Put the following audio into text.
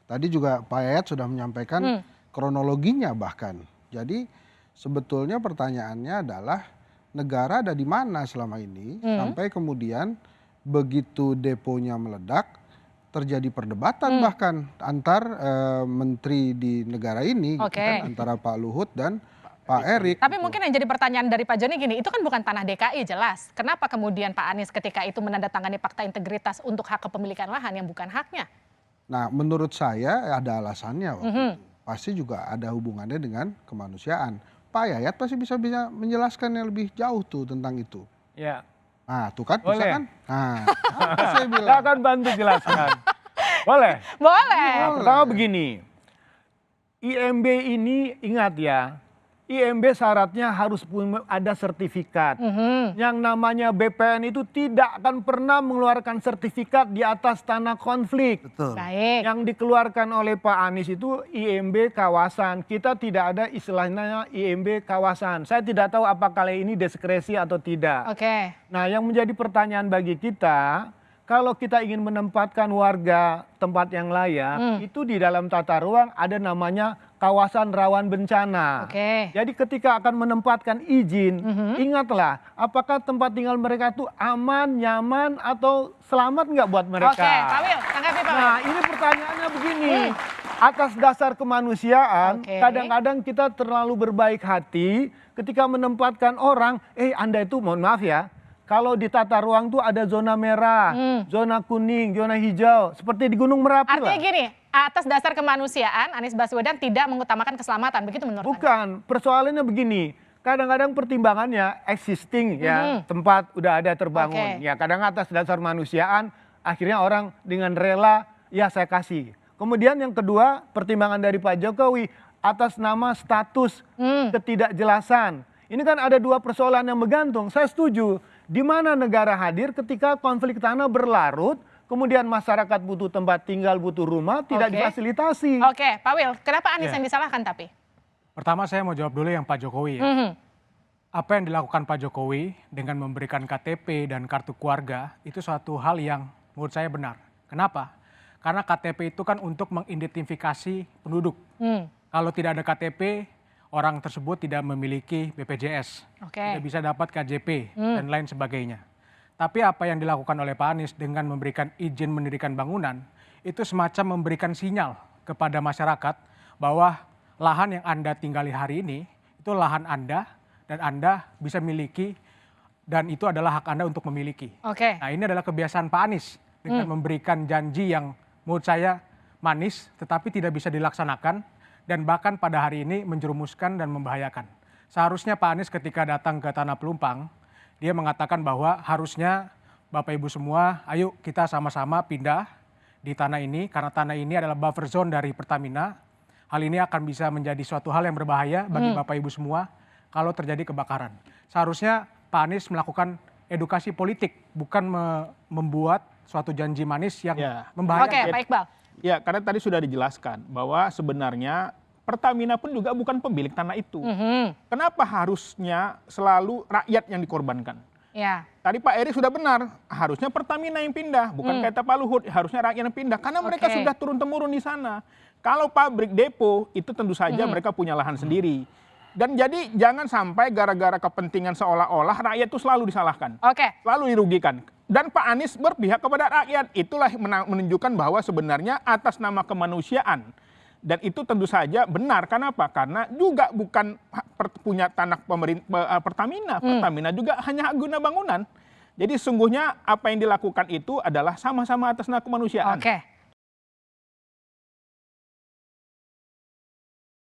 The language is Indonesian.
Tadi juga Pak Yayat sudah menyampaikan kronologinya bahkan. Jadi sebetulnya pertanyaannya adalah negara ada di mana selama ini sampai kemudian begitu deponya meledak terjadi perdebatan bahkan antar menteri di negara ini gitu kan, antara Pak Luhut dan Pak Erik. Tapi mungkin yang jadi pertanyaan dari Pak Joni gini, itu kan bukan tanah DKI jelas. Kenapa kemudian Pak Anies ketika itu menandatangani fakta integritas untuk hak kepemilikan lahan yang bukan haknya? Nah menurut saya ada alasannya waktu itu. Pasti juga ada hubungannya dengan kemanusiaan. Pak Yayat pasti bisa menjelaskan yang lebih jauh tuh tentang itu. Ya. Nah tuh kan bisa kan? Nah saya bilang. Saya akan bantu jelaskan. Boleh? Boleh. Nah, pertama begini, IMB ini ingat ya, IMB syaratnya harus ada sertifikat. Yang namanya BPN itu tidak akan pernah mengeluarkan sertifikat di atas tanah konflik. Betul. Baik. Yang dikeluarkan oleh Pak Anies itu IMB kawasan. Kita tidak ada istilahnya IMB kawasan. Saya tidak tahu apakah ini diskresi atau tidak. Oke. Nah, yang menjadi pertanyaan bagi kita, kalau kita ingin menempatkan warga tempat yang layak, itu di dalam tata ruang ada namanya kawasan rawan bencana. Oke. Jadi ketika akan menempatkan izin, ingatlah apakah tempat tinggal mereka itu aman, nyaman, atau selamat nggak buat mereka. Oke, Pak Wil, tanggapi Pak Wil. Nah, ini pertanyaannya begini. Atas dasar kemanusiaan, kadang-kadang kita terlalu berbaik hati ketika menempatkan orang, Anda itu mohon maaf ya, kalau di tata ruang tuh ada zona merah, zona kuning, zona hijau, seperti di Gunung Merapi lah. Artinya gini, atas dasar kemanusiaan Anies Baswedan tidak mengutamakan keselamatan, begitu menurut Anda? Bukan, persoalannya begini. Kadang-kadang pertimbangannya existing ya, tempat udah ada terbangun. Ya kadang atas dasar kemanusiaan, akhirnya orang dengan rela, ya saya kasih. Kemudian yang kedua, pertimbangan dari Pak Jokowi atas nama status ketidakjelasan. Ini kan ada dua persoalan yang bergantung. Saya setuju. Di mana negara hadir ketika konflik tanah berlarut, kemudian masyarakat butuh tempat tinggal, butuh rumah, tidak difasilitasi. Oke, Pak Wil, kenapa Anies yang disalahkan tapi? Pertama saya mau jawab dulu yang Pak Jokowi ya. Apa yang dilakukan Pak Jokowi dengan memberikan KTP dan kartu keluarga itu suatu hal yang menurut saya benar. Kenapa? Karena KTP itu kan untuk mengidentifikasi penduduk. Kalau tidak ada KTP, orang tersebut tidak memiliki BPJS, tidak bisa dapat KJP dan lain sebagainya. Tapi apa yang dilakukan oleh Pak Anies dengan memberikan izin mendirikan bangunan, itu semacam memberikan sinyal kepada masyarakat bahwa lahan yang Anda tinggali hari ini, itu lahan Anda dan Anda bisa miliki dan itu adalah hak Anda untuk memiliki. Nah ini adalah kebiasaan Pak Anies dengan memberikan janji yang menurut saya manis tetapi tidak bisa dilaksanakan. Dan bahkan pada hari ini menjerumuskan dan membahayakan. Seharusnya Pak Anies ketika datang ke Tanah Pelumpang, dia mengatakan bahwa harusnya Bapak Ibu semua, ayo kita sama-sama pindah di tanah ini, karena tanah ini adalah buffer zone dari Pertamina. Hal ini akan bisa menjadi suatu hal yang berbahaya bagi Bapak Ibu semua kalau terjadi kebakaran. Seharusnya Pak Anies melakukan edukasi politik, bukan membuat suatu janji manis yang membahayakan. Oke, Pak Iqbal. Ya, karena tadi sudah dijelaskan bahwa sebenarnya Pertamina pun juga bukan pemilik tanah itu. Kenapa harusnya selalu rakyat yang dikorbankan? Ya. Tadi Pak Erik sudah benar, harusnya Pertamina yang pindah, bukan kata Pak Luhut, harusnya rakyat yang pindah. Karena mereka sudah turun-temurun di sana. Kalau pabrik depo, itu tentu saja mereka punya lahan sendiri. Dan jadi jangan sampai gara-gara kepentingan seolah-olah rakyat itu selalu disalahkan. Selalu dirugikan. Dan Pak Anies berpihak kepada rakyat. Itulah menunjukkan bahwa sebenarnya atas nama kemanusiaan. Dan itu tentu saja benar. Kenapa? Karena juga bukan punya tanah Pertamina. Pertamina juga hanya hak guna bangunan. Jadi sungguhnya apa yang dilakukan itu adalah sama-sama atas nama kemanusiaan.